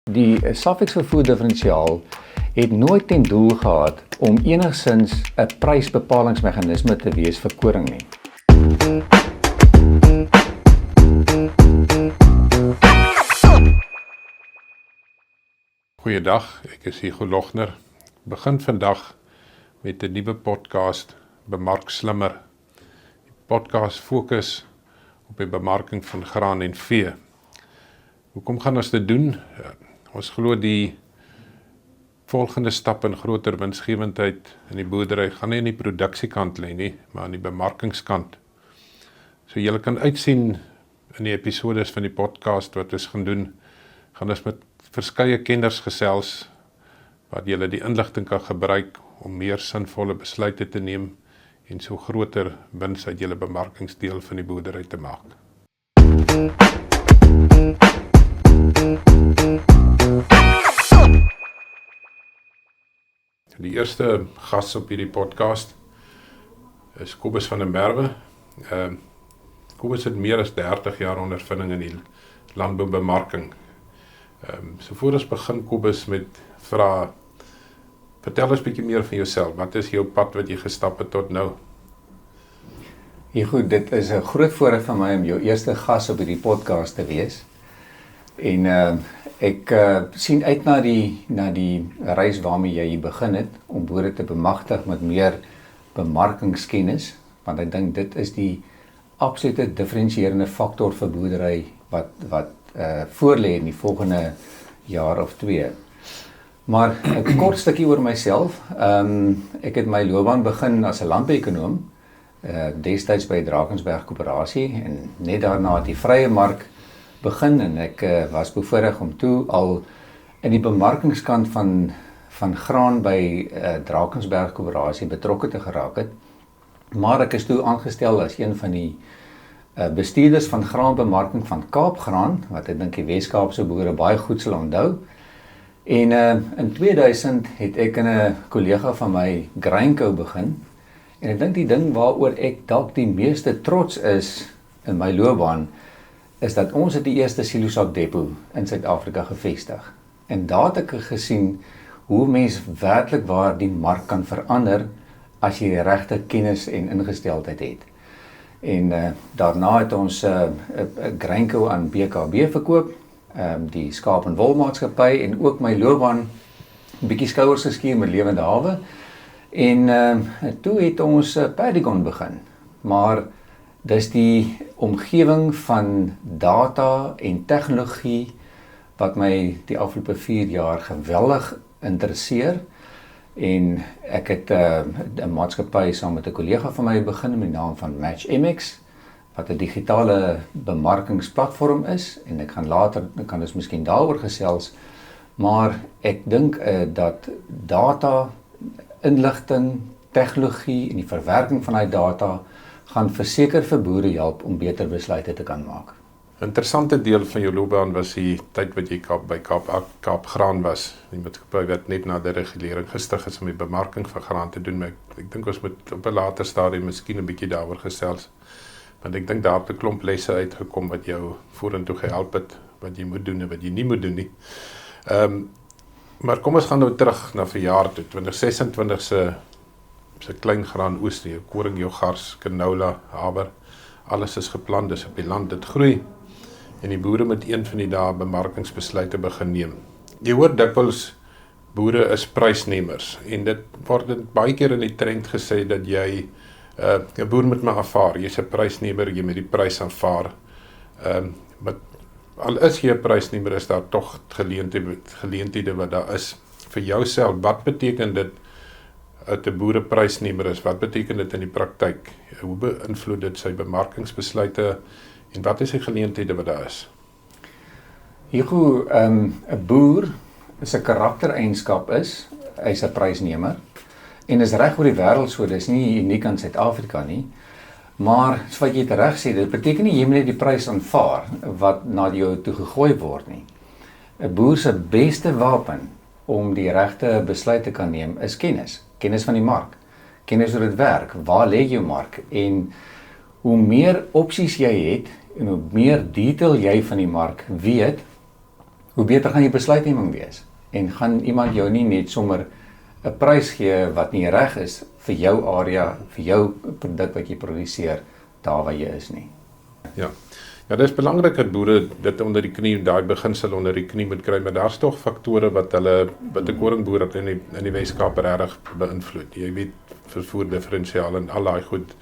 Die Safex-vervoer-differentiaal het nooit ten doel gehad om enigstens 'n prysbepalingsmeganisme te wees vir koring nie. Goeiedag, ek is Hugo Logner. Begin vandag met 'n nuwe podcast, Bemark Slimmer. Die podcast fokus op die bemarking van graan en vee. Hoekom gaan ons dit doen? Ons glo die volgende stap in groter winsgewendheid in die boerdery gaan nie in die produksiekant lê nie, maar aan die bemarkingskant. So julle kan uitsien in die episodes van die podcast wat ons gaan doen, gaan ons met verskeie kenners gesels, wat julle die inligting kan gebruik om meer sinvolle besluite te neem en so groter wins uit julle bemarkingsdeel van die boerdery te maak. Die eerste gas op hierdie podcast is Kobus van der Merwe. Kobus het meer as 30 jaar ondervinding in die landboubemarking. So voor ons begin, Kobus, met vrae, vertel ons bietjie meer van jouself. Wat is jou pad wat jy gestap het tot nou? Goed, dit is 'n groot voorreg van my om jou eerste gas op hierdie podcast te wees. En ek sien uit na die reis waarmee jy hier begin het, om boere te bemagtig met meer bemarkingskennis, want ek dink dit is die absolute diferensierende faktor vir boerdery wat voorlê in die volgende jaar of 2. Maar 'n kort stukkie oor myself. Ek het my loopbaan begin as 'n landbouekonoom, destyds by Drakensberg Koöperasie, en net daarna het die vrye mark begin, en ek was bevoorreg om toe al in die bemarkingskant van graan by Drakensberg Koöperasie betrokke te geraak het. Maar ek is toe aangestel as een van die bestuurders van graanbemarking van Kaapgraan, wat ek dink die Wes-Kaapse boere baie goed sal onthou. En in 2000 het ek in 'n kollega van my Grainco begin, en ek dink die ding waaroor ek dalk die meeste trots is in my loopbaan, is dat ons het die eerste silosap depot in Suid-Afrika gevestig. En daar het ek gesien hoe mens werklik waar die mark kan verander as jy die regte kennis en ingesteldheid het. En daarna het ons Grainco aan BKB verkoop, die skaap- en wolmaatskappy, en ook my loopbaan 'n bietjie skouers geskuur met Lewende Hawe. En toe het ons Perdigon begin. Maar dis die omgewing van data en tegnologie wat my die afgelope 4 jaar geweldig interesseer. En ek het 'n maatskappy saam met 'n kollega van my begin met die naam van MatchMX, wat 'n digitale bemarkingsplatform is, en ek gaan later, kan ons miskien daaroor gesels, maar ek dink dat data, inligting, tegnologie en die verwerking van die data gaan verseker vir boere help om beter besluite te kan maak. 'n Interessante deel van jou loopbaan was die tyd wat jy by Kaapgraan was. Die maatskappy wat net na die regulering gestig is om die bemarking van graan te doen, maar ek dink ons moet op 'n later stadium miskien 'n bietjie daaroor gesels. Want ek dink daar het 'n klomp lesse uitgekom wat jou vorentoe gehelp het, wat jy moet doen en wat jy nie moet doen nie. Maar kom ons gaan nou terug na verjaar toe, 2026 se klein graan oes, jou koring, jou gars, canola, haver, alles is geplant, dis op die land, dit groei, en die boere moet een van die dae bemarkingsbesluite begin neem. Jy hoor dikwels, boere is prysnemers, en dit word baie keer in die trend gesê dat jy 'n boer moet maar aanvaar, jy's 'n prysnemer, jy moet die prys aanvaar. Maar al is jy 'n prysnemer, is daar tog geleenthede wat daar is. Vir jouself, wat beteken dit uit 'n boere prysnemer is? Wat beteken dit in die praktyk? Hoe beïnvloed dit sy bemarkingsbesluite, en wat is die geleenthede wat daar is? Hugo, 'n boer se karaktereienskap is, hy's 'n prysnemer, en is reg oor die wêreld so, dis nie uniek aan Suid-Afrika nie. Maar wat jy reg sê, dit beteken nie jy moet net die prys aanvaar wat na jou toe gegooi word nie. 'n Boer se beste wapen om die regte besluit te kan neem is kennis. Kennis van die mark. Kennis hoe dit werk. Waar lê jou mark? En hoe meer opsies jy het en hoe meer detail jy van die mark weet, hoe beter gaan jou besluitneming wees. En gaan iemand jou nie net sommer 'n prys gee wat nie reg is vir jou area, vir jou produk wat jy produseer, daar waar jy is nie. Ja. Ja, dit is belangrik dat boere dit onder die knie, daai beginsel onder die knie moet kry, maar daar's tog faktore wat 'n koringboer in die Wes-Kaap regtig beïnvloed. Jy weet, vervoer diferensiaal en al daai goed.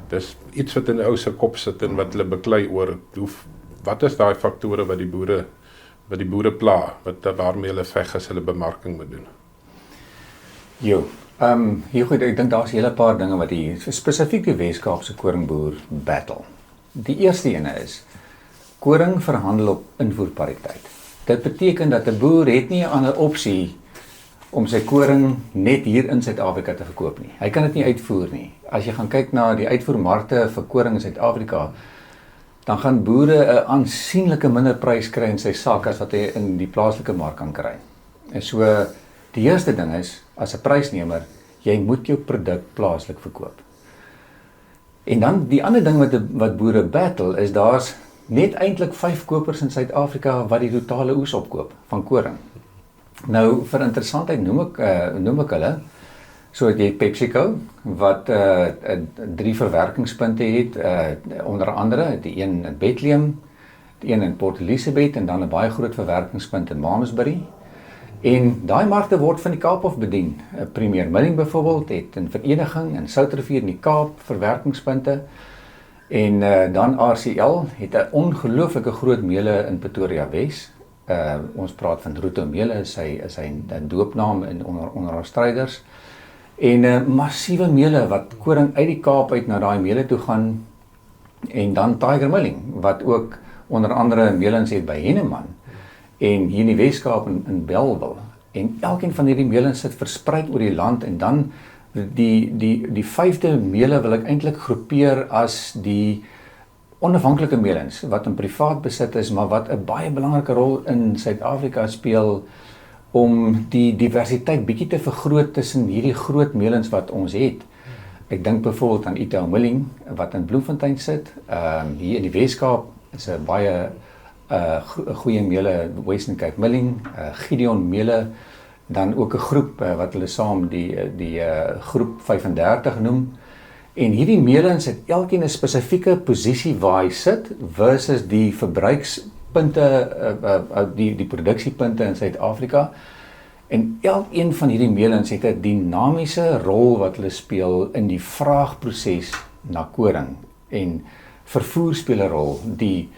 Dis iets wat in 'n ou se kop sit en wat hulle beklei oor wat is daai faktore wat die boere pla, waarmee hulle veg as hulle bemarking moet doen. Hier goed, ek dink daar's 'n hele paar dinge wat hier spesifiek die Wes-Kaapse koringboer battle. Die eerste ene is koring verhandel op invoerpariteit. Dit beteken dat 'n boer het nie 'n ander opsie om sy koring net hier in Suid-Afrika te verkoop nie. Hy kan dit nie uitvoer nie. As jy gaan kyk na die uitvoermarkte vir koring in Suid-Afrika, dan gaan boere 'n aansienlike minder prys kry in sy sak as wat hy in die plaaslike mark kan kry. En so die eerste ding is, as 'n prysnemer, jy moet jou produk plaaslik verkoop. En dan die ander ding wat boere battle is daar's net eintlik 5 kopers in Suid-Afrika wat die totale oes opkoop van koring. Nou vir interessantheid noem ek hulle. So jy PepsiCo wat 3 verwerkingspunte het, onder andere die een in Bethlehem, die een in Port Elizabeth en dan 'n baie groot verwerkingspunt in Malmesbury. En daai markte word van die Kaap af bedien. Premier Milling byvoorbeeld het 'n vereniging in Soutrivier in die Kaap verwerkingspunte. En dan RCL het 'n ongelooflike groot meule in Pretoria Wes. Ons praat van Ruto Meule, is sy doopnaam onder haar stryders. En massiewe meule wat koring uit die Kaap uit na daai meule toe gaan. En dan Tiger Milling wat ook onder andere meulens het by Henneman en hier in die Wes-Kaap in Bellville. En elkeen van hierdie meulens sit verspreid oor die land en dan die 5de meule wil ek eintlik groepeer as die onafhanklike meulens wat in privaat besit is, maar wat 'n baie belangrike rol in Suid-Afrika speel om die diversiteit bietjie te vergroot tussen hierdie groot meulens wat ons het. Ek dink byvoorbeeld aan Ito Milling wat in Bloemfontein sit. Hier in die Wes-Kaap is 'n baie goeie meule, Western Cape Milling, Gideon Meule, dan ook 'n groep wat hulle saam die groep 35 noem. En hierdie meulens het elkeen 'n spesifieke posisie waar hy sit versus die verbruikspunte, die produksiepunte in Suid-Afrika. En elkeen van hierdie meulens het 'n dinamiese rol wat hulle speel in die vraagproses na koring. En vervoer speel 'n rol, die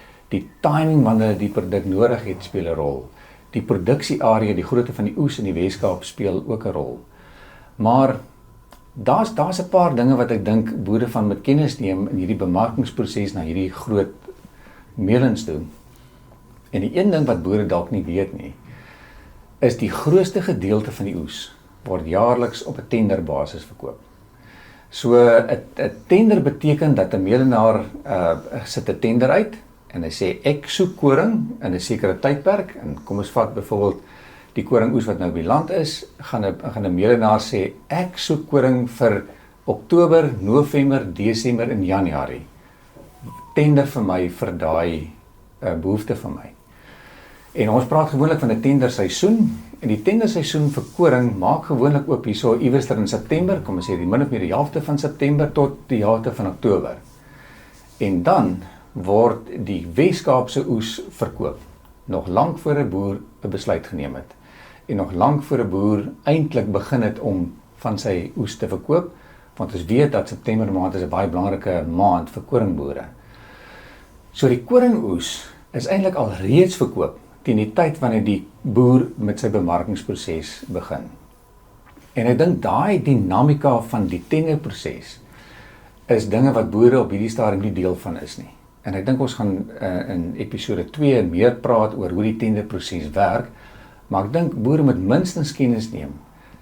timing wanneer die produk nodig het speel 'n rol. Die produksiearea, die grootte van die oes in die Wes-Kaap speel ook 'n rol. Maar daar's 'n paar dinge wat ek dink boere van met kennis neem in hierdie bemarkingsproses na hierdie groot meulens toe. En die een ding wat boere dalk nie weet nie, is die grootste gedeelte van die oes word jaarliks op 'n tenderbasis verkoop. So 'n tender beteken dat 'n meulenaar sit 'n tender uit en hy sê ek soek koring in 'n sekere tydperk en kom ons vat byvoorbeeld die koringoes wat nou op die land is, gaan 'n meulenaar sê ek soek koring vir Oktober, November, Desember en Januarie. Tender vir my vir daai behoefte van my. En ons praat gewoonlik van 'n tenderseisoen en die tenderseisoen vir koring maak gewoonlik oop hierso iewers in September, kom ons sê die min of meer die helfte van September tot die helfte van Oktober. En dan word die Wes-Kaapse oes verkoop, nog lank voor 'n boer 'n besluit geneem het en nog lank voor 'n boer eintlik begin het om van sy oes te verkoop, want ons weet dat September maand is 'n baie belangrike maand vir koringboere. So die koringoes is eintlik al reeds verkoop teen die tyd wanneer die boer met sy bemarkingsproses begin. En ek dink daai dinamika van die tenderproses is dinge wat boere op hierdie stadium nie deel van is nie. En ek dink ons gaan in episode 2 meer praat oor hoe die tenderproses werk, maar ek dink boere moet minstens kennis neem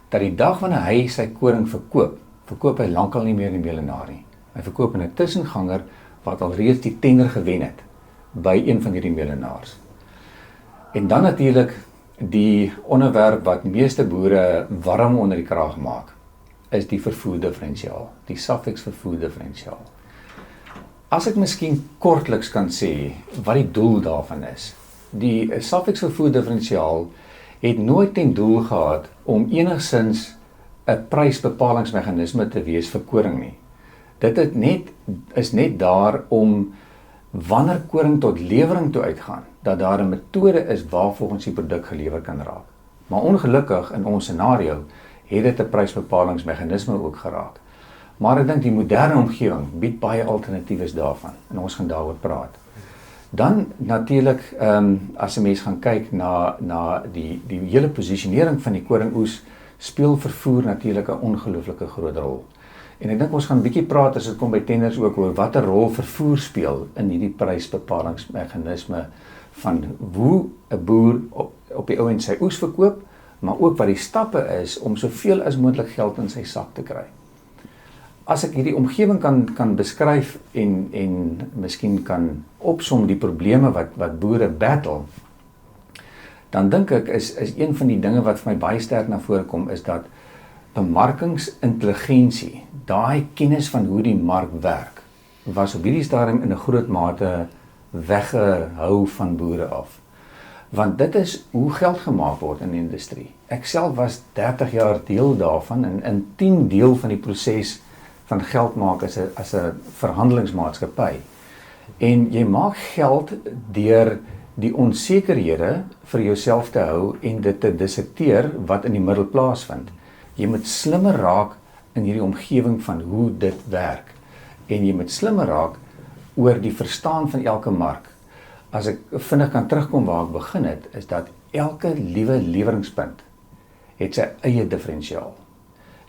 dat die dag wanneer hy sy koring verkoop hy lankal nie meer die meulenaar nie. Hy verkoop in 'n tussenganger wat alreeds die tender gewen het by een van hierdie meulenaars. En dan natuurlik die onderwerp wat meeste boere warm onder die kraag maak, is die vervoerdifferensiaal, die Safex vervoerdifferensiaal. As ek miskien kortliks kan sê wat die doel daarvan is. Die Safex vervoer differentiaal het nooit ten doel gehad om enigsins 'n prysbepalingsmeganisme te wees vir koring nie. Dit is net daar om wanneer koring tot lewering toe uitgaan, dat daar 'n metode is waarvolgens die produk gelewer kan raak. Maar ongelukkig in ons scenario het dit 'n prysbepalingsmeganisme ook geraak. Maar ek dink die moderne omgewing bied baie alternatiewe daarvan en ons gaan daaroor praat. Dan natuurlik as 'n mens gaan kyk na die hele posisionering van die koringoes, speel vervoer natuurlik 'n ongelooflike groot rol. En ek dink ons gaan 'n bietjie praat as dit kom by tenders ook oor watter rol vervoer speel in hierdie prysbepalingsmeganisme van hoe 'n boer op die ou end sy oes verkoop, maar ook wat die stappe is om soveel as moontlik geld in sy sak te kry. As ek hierdie omgewing kan beskryf en miskien kan opsom die probleme wat boere battle, dan dink ek is een van die dinge wat vir my baie sterk na vore kom is dat bemarkingsintelligensie, daai kennis van hoe die mark werk, was op hierdie stadium in 'n groot mate weggehou van boere af. Want dit is hoe geld gemaak word in die industrie. Ek self was 30 jaar deel daarvan en intiem deel van die proses van geld maak as 'n verhandelingsmaatskappy. En jy maak geld deur die onsekerhede vir jouself te hou en dit te dissekteer wat in die middel plaasvind. Jy moet slimmer raak in hierdie omgewing van hoe dit werk. En jy moet slimmer raak oor die verstaan van elke mark. As ek vinnig kan terugkom waar ek begin het, is dat elke liewe leweringspunt het sy eie differentiaal.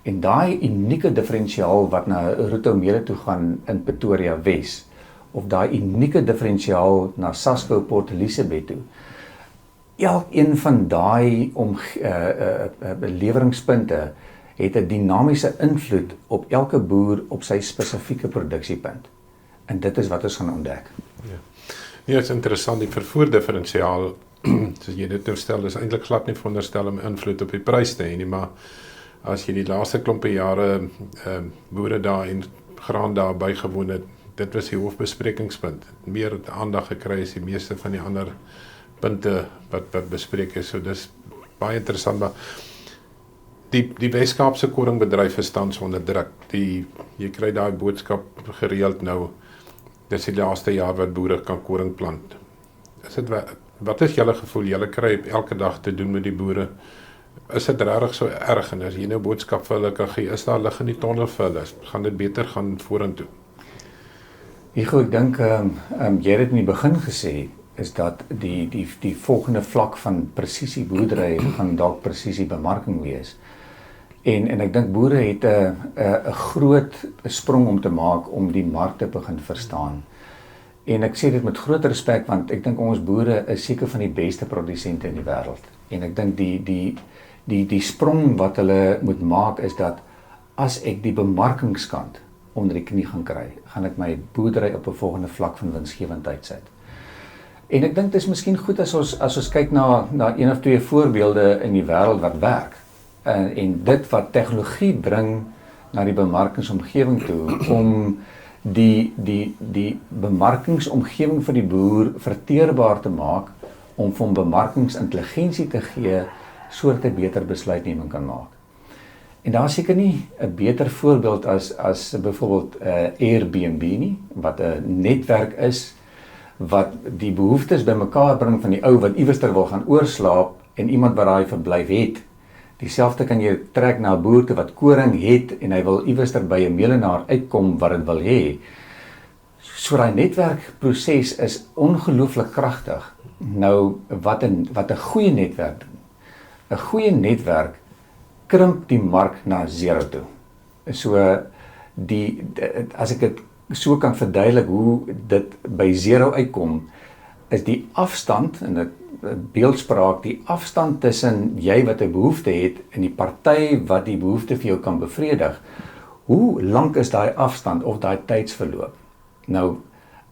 En daai unieke differentiaal wat na Routomele toe gaan in Pretoria Wes, of daai unieke differentiaal na Sasco Port Elizabeth toe, elkeen van daai leweringspunte het 'n dinamiese invloed op elke boer op sy spesifieke produksiepunt. En dit is wat ons gaan ontdek. Ja. Nee, dit is interessant, die vervoerdifferensiaal, soos jy dit nou stel, is eintlik glad nie veronderstel om invloed op die prys te hê nie, maar as jy die laaste klompe jare boere daar en graan daar bygewoon het, dit was die hoofbesprekingspunt. Meer aandag gekry is die meeste van die ander punte wat bespreek is, so dis baie interessant, maar die Weskaapse koringbedryf is tans onder druk. Jy kry daai boodskap gereeld nou, dis die laaste jaar wat boere kan koring plant. Wat is julle gevoel? Julle kry elke dag te doen met die boere. Is dit regtig so erg en as jy nou boodskap vir hulle kan gee, is daar lig in die tonnel vir hulle? Gaan dit beter gaan vorentoe? Ek dink jy het in die begin gesê is dat die volgende vlak van presisie boerdery gaan dalk presisie bemarking wees. En ek dink boere het 'n groot sprong om te maak om die mark te begin verstaan. En ek sê dit met groot respek want ek dink ons boere is seker van die beste produsente in die wêreld. En ek dink die sprong wat hulle moet maak is dat as ek die bemarkingskant onder die knie gaan kry, gaan ek my boerdery op 'n volgende vlak van winsgewendheid sit. En ek dink dit is miskien goed as ons kyk na een of twee voorbeelde in die wêreld wat werk. En dit wat tegnologie bring na die bemarkingsomgewing toe om die bemarkingsomgewing vir die boer verteerbaar te maak om vir hom bemarkingsintelligensie te gee sodat hy beter besluitneming kan maak. En daar is seker nie 'n beter voorbeeld as byvoorbeeld Airbnb nie, wat 'n netwerk is wat die behoeftes bymekaar bring van die ou wat iewerster wil gaan oorslaap en iemand wat daai verblyf het. Dieselfde kan jy trek na 'n boer toe wat koring het en hy wil iewerster by 'n melenaar uitkom wat dit wil hê. So daai netwerkproses is ongelooflik kragtig. Nou wat 'n goeie netwerk doen. 'n Goeie netwerk krimp die mark na 0 toe. So as ek dit so kan verduidelik hoe dit by 0 uitkom, is die afstand in 'n beeldspraak, die afstand tussen jy wat 'n behoefte het en die party wat die behoefte vir jou kan bevredig. Hoe lank is daai afstand of daai tydsverloop? Nou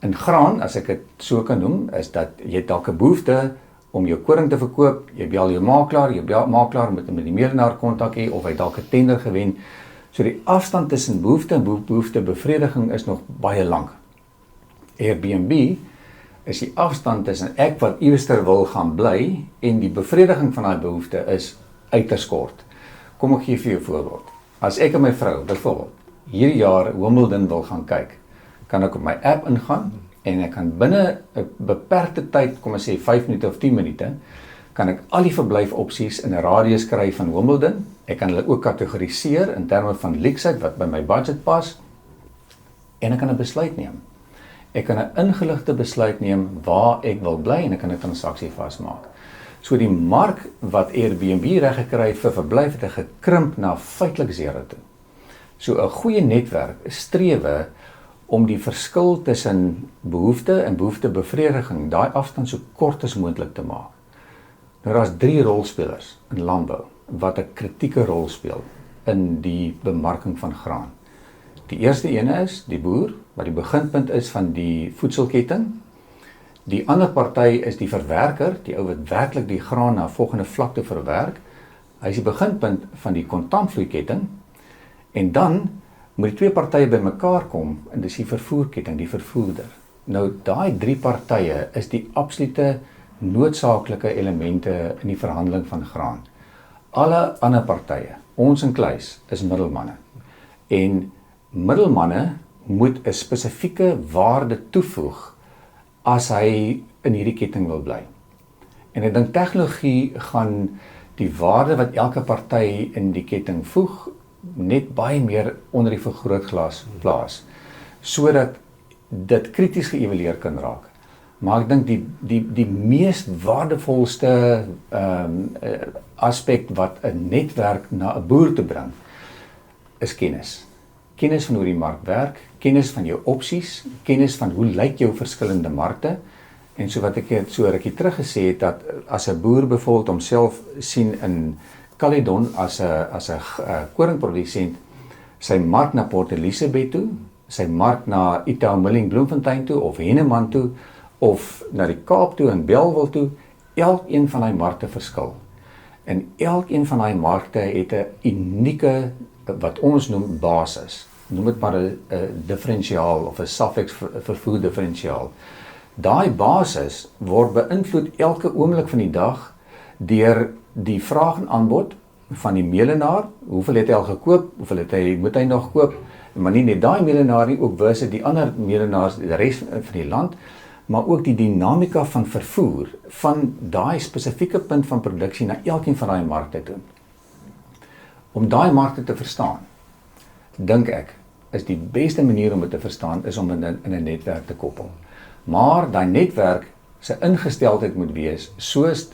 in graan, as ek dit so kan noem, is dat jy dalk 'n behoefte om jou koring te verkoop, jy bel jou makelaar met die melenaar kontak hê of hy dalk 'n tender gewen. So die afstand tussen behoefte en behoeftebevrediging is nog baie lank. Airbnb is die afstand tussen ek wat iewerster wil gaan bly en die bevrediging van daai behoefte is uiters kort. Kom ek gee vir jou 'n voorbeeld. As ek en my vrou byvoorbeeld hierdie jaar Wimbledon wil gaan kyk, kan ek op my app ingaan en ek kan binne 'n beperkte tyd, kom ons sê 5 minute of 10 minute, kan ek al die verblyfopsies in 'n radius kry van Wimbledon. Ek kan hulle ook kategoriseer in terme van leksheid wat by my budget pas en ek kan 'n besluit neem. Ek kan 'n ingeligte besluit neem waar ek wil bly en ek kan 'n transaksie vasmaak. So die mark wat Airbnb reg gekry het vir verblyf het gekrimp na feitelik 0 toe. So 'n goeie netwerk strewe om die verskil tussen behoefte en behoeftebevrediging, daai afstand so kort as moontlik te maak. Nou daar's 3 rolspelers in landbou wat 'n kritieke rol speel in die bemarking van graan. Die eerste ene is die boer, wat die beginpunt is van die voedselketting. Die ander party is die verwerker, die ou wat werklik die graan na 'n volgende vlak toe verwerk. Hy is die beginpunt van die kontantvloeiketting. En dan moet die 2 partye bymekaar kom en dis die vervoerketting, die vervoerder. Nou daai 3 partye is die absolute noodsaaklike elemente in die verhandeling van graan. Alle ander partye, ons in kluis, is middelmanne. En middelmanne moet 'n spesifieke waarde toevoeg as hy in hierdie ketting wil bly. En ek dink tegnologie gaan die waarde wat elke party in die ketting voeg net baie meer onder die vergrootglas plaas, sodat dit krities geëvalueer kan raak. Maar ek dink die mees waardevolste aspek wat 'n netwerk na 'n boer toe bring, is kennis. Kennis van hoe die mark werk, kennis van jou opsies, kennis van hoe lyk jou verskillende markte. En so wat ek het so rukkie terug gesê het, dat as 'n boer byvoorbeeld homself sien in Caledon as 'n koringprodusent, sy mark na Port Elizabeth toe, sy mark na Itaumilling Bloemfontein toe of Henneman toe of na die Kaap toe en Bellville toe, elkeen van daai markte verskil. En elkeen van daai markte het 'n unieke wat ons noem basis. Noem dit maar 'n differentiaal of 'n suffix vervoer differentiaal. Daai basis word beïnvloed elke oomblik van die dag deur die vraag en aanbod van die melenaar. Hoeveel het hy al gekoop? Hoeveel moet hy nog koop? Maar nie net daai melenaar nie, ook versus die ander melenaars, die res van die land, maar ook die dinamika van vervoer van daai spesifieke punt van produksie na elkeen van daai markte toe. Om daai markte te verstaan, dink ek, is die beste manier om dit te verstaan, is om in 'n netwerk te koppel. Maar daai netwerk se ingesteldheid moet wees, soos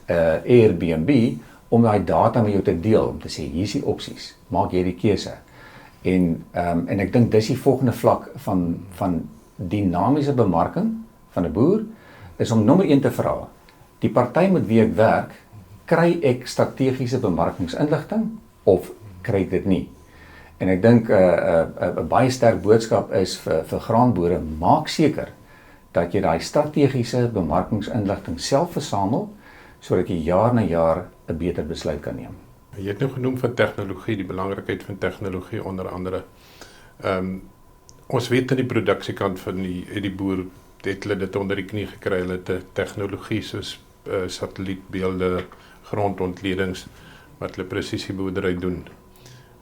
Airbnb, om daai data met jou te deel, om te sê, hier is die opsies, maak jy die keuse. En ek dink dis die volgende vlak van dinamiese bemarking van 'n boer, is om nommer 1 te vra, die party met wie ek werk, kry ek strategiese bemarkingsinligting, of kry ek dit nie? En ek dink 'n baie sterk boodskap is vir graanboere, maak seker dat jy daai strategiese bemarkingsinligting self versamel, sodat jy jaar na jaar 'n beter besluit kan neem. Jy het nou genoem van tegnologie, die belangrikheid van tegnologie onder andere. Ons weet aan die produksiekant van die boer het hulle dit onder die knie gekry, hulle het tegnologie soos satellietbeelde, grondontledings wat hulle presisieboerdery doen.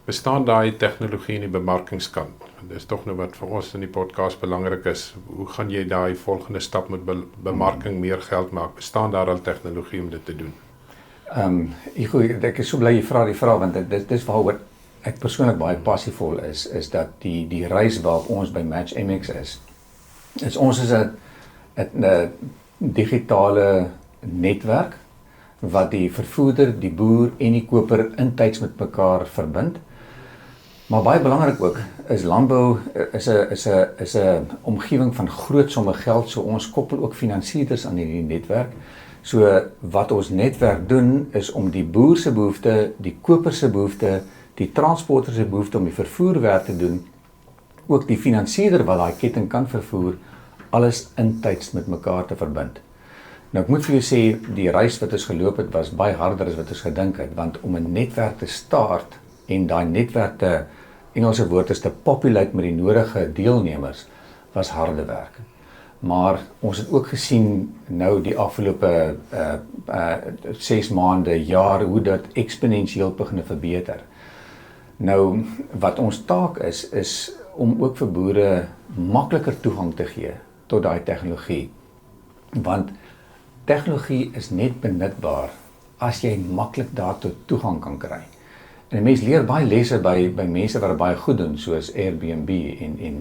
Bestaan daai tegnologie in die bemarkingskant? Dit is tog nou wat vir ons in die podcast belangrik is. Hoe gaan jy daai volgende stap met bemarking meer geld maak? Bestaan daar al tegnologie om dit te doen? Ek is so bly jy vra die vraag, want dit is waaroor ek persoonlik baie passievol is dat die reis waarop ons by Match MX is ons is 'n digitale netwerk wat die vervoerder, die boer en die koper intyds met mekaar verbind. Maar baie belangrik ook is landbou is 'n omgewing van groot somme geld, so ons koppel ook finansierders aan hierdie netwerk. So wat ons netwerk doen is om die boer se behoefte, die koper se behoefte, die transporter se behoefte om die vervoerwerk te doen, ook die finansierder wat daai ketting kan vervoer, alles intyds met mekaar te verbind. Nou ek moet vir jou sê, die reis wat ons geloop het was baie harder as wat ons gedink het, want om 'n netwerk te start en daai netwerk te, Engelse woord is te populate met die nodige deelnemers, was harde werk. Maar ons het ook gesien nou die afgelope 6 maande, jaar, hoe dat eksponensieel begin verbeter. Nou, wat ons taak is om ook vir boere makliker toegang te gee tot daai tegnologie. Want tegnologie is net benutbaar as jy maklik daartoe toegang kan kry. En mense leer baie lesse by mense wat dit baie goed doen, soos Airbnb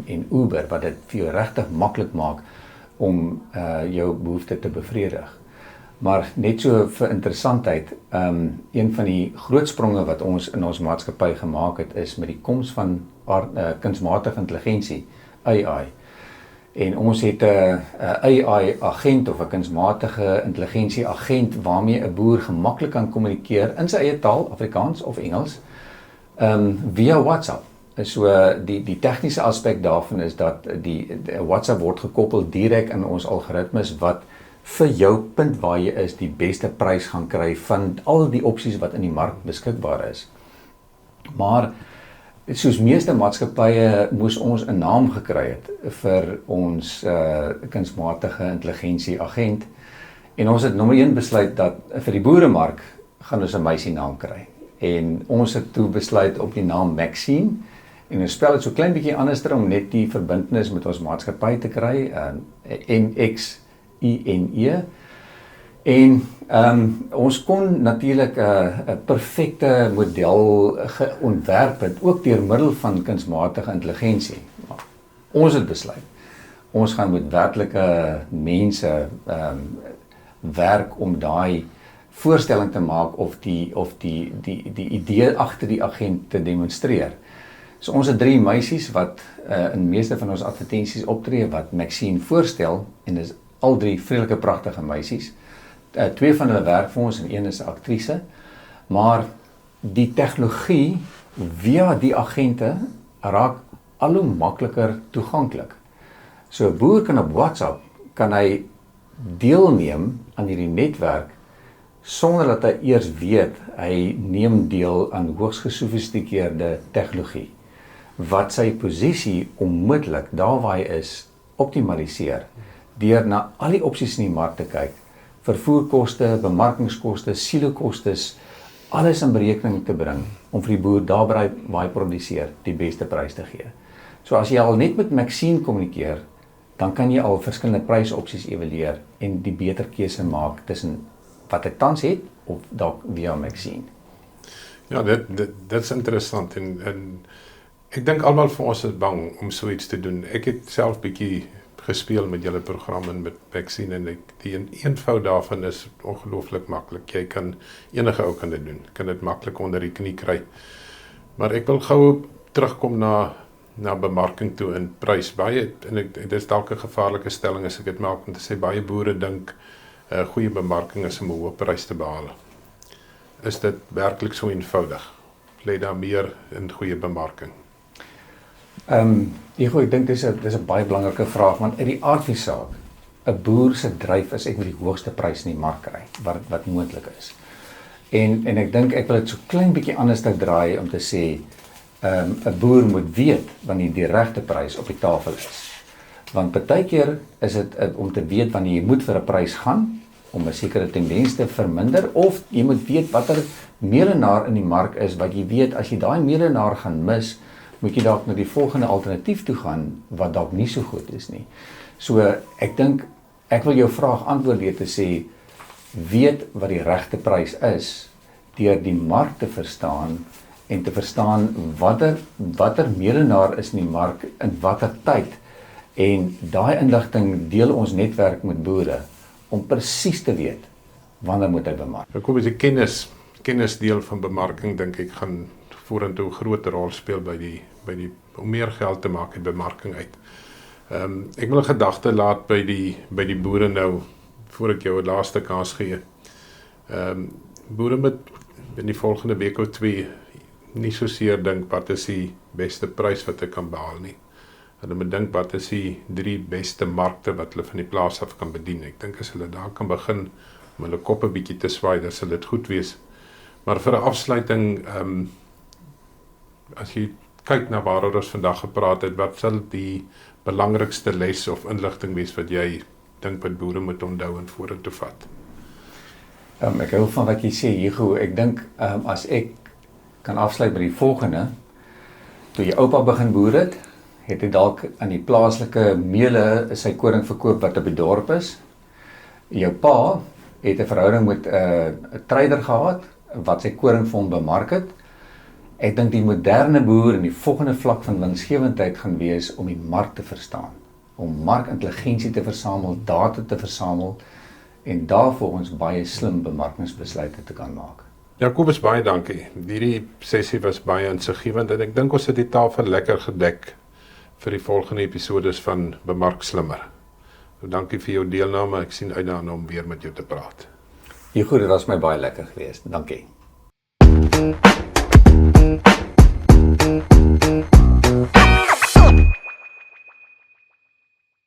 en Uber, wat dit vir jou regtig maklik maak om jou behoefte te bevredig. Maar net so vir interessantheid, een van die groot spronge wat ons in ons maatskappy gemaak het, is met die koms van kunsmatige intelligensie, AI. En ons het 'n AI-agent of 'n kunsmatige intelligensie-agent waarmee 'n boer gemaklik kan kommunikeer in sy eie taal, Afrikaans of Engels, via WhatsApp. So die tegniese aspek daarvan is dat die WhatsApp word gekoppel direk in ons algoritmes wat vir jou punt waar jy is die beste prys gaan kry van al die opsies wat in die mark beskikbaar is. Maar soos meeste maatskappye moes ons 'n naam gekry het vir ons kunsmatige intelligensie agent. En ons het nommer 1 besluit dat vir die boeremark gaan ons 'n meisie naam kry. En ons het toe besluit op die naam Maxine. En ons spel dit so klein bietjie anderster om net die verbintenis met ons maatskappy te kry, MXINE. En ons kon natuurlik 'n perfekte model ontwerp het, ook deur middel van kunsmatige intelligensie. Ons het besluit, ons gaan met werklike mense werk om daai voorstelling te maak of die idee agter die agent te demonstreer. So ons het 3 meisies wat in meeste van ons advertensies optree wat Maxine voorstel, en dis al 3 vredelike pragtige meisies. 2 van hulle werk vir ons en 1 is 'n aktrise, maar die tegnologie via die agente raak al hoe makliker toeganklik. So 'n boer kan op WhatsApp, kan hy deelneem aan hierdie netwerk sonder dat hy eers weet hy neem deel aan hoogs gesofistikeerde tegnologie wat sy posisie onmiddellik daar waar hy is optimaliseer deur na al die opsies in die mark te kyk, vervoerkoste, bemarkingskoste, silokostes, alles in berekening te bring om vir die boer daar waar hy produseer die beste prys te gee. So as jy al net met Maxine kommunikeer, dan kan jy al verskillende prysopsies evalueer en die beter keuse maak tussen wat ek tans het of dalk via Maxine. Ja, dit is interessant en ek dink almal van ons is bang om so iets te doen. Ek het self bietjie gespeel met julle program en met Maxine en die eenvoud daarvan is ongelooflik maklik. Jy kan enige ou kan dit doen. Kan dit maklik onder die knie kry. Maar ek wil gou terugkom na bemarking toe en prys. Baie en dit is dalk 'n gevaarlike stelling as ek dit maak om te sê baie boere dink goeie bemarking is om 'n hoë prys te behaal. Is dit werklik so eenvoudig? Lê daar meer in goeie bemarking? Ek dink dis 'n baie belangrike vraag, want uit die aard van die saak, 'n boer se dryf is ek moet die hoogste prys in die mark kry, wat moontlik is. En ek dink ek wil dit so klein bietjie anders draai om te sê, 'n boer moet weet wanneer die regte prys op die tafel is. Want partykeer is dit om te weet wanneer jy moet vir 'n prys gaan, om 'n sekere tendens te verminder, of jy moet weet watter meelenaar in die mark is, wat jy weet, as jy daai meelenaar gaan mis, moet jy dalk na die volgende alternatief toe gaan, wat dalk nie so goed is nie. So, ek dink, ek wil jou vraag antwoord deur te sê, weet wat die regte prys is, deur die mark te verstaan, en te verstaan watter meelenaar is in die mark, in watter tyd, en daai inligting deel ons netwerk met boere, om presies te weet, wanneer moet hy bemark. Kom as die kennisdeel van bemarking, dink ek, gaan vorentoe 'n groter rol speel by die om meer geld te maak in bemarking uit. Ek wil 'n gedagte laat by die boere nou, voor ek jou 'n laaste kans gee. Boere moet in die volgende week of 2 nie so seer dink wat is die beste prys wat ek kan behaal nie. Hulle moet dink wat is die 3 beste markte wat hulle van die plaas af kan bedien. Ek dink as hulle daar kan begin om hulle kop 'n bietjie te swaai, dan sal dit goed wees. Maar vir 'n afsluiting, as jy kyk na waaroor ons vandag gepraat het, wat sal die belangrikste les of inligting wees wat jy dink wat boere moet onthou en vorentoe vat? Ek hou van wat jy sê, Hugo. Ek dink as ek kan afsluit by die volgende, toe jy oupa begin boer het hy dalk aan die plaaslike meule sy koring verkoop wat op die dorp is. Jou pa het 'n verhouding met 'n trader gehad wat sy koring vir hom bemark het. Ek dink die moderne boer in die volgende vlak van winsgewendheid gaan wees om die mark te verstaan, om markintelligensie te versamel, data te versamel en daarvolgens baie slim bemarkingsbesluite te kan maak. Jacobus, baie dankie. Hierdie sessie was baie insiggewend en ek dink ons het die tafel lekker gedek vir die volgende episodes van Bemark Slimmer. So, dankie vir jou deelname. Ek sien uit daarna om weer met jou te praat. Hugo, dit was my baie lekker geweest. Dankie.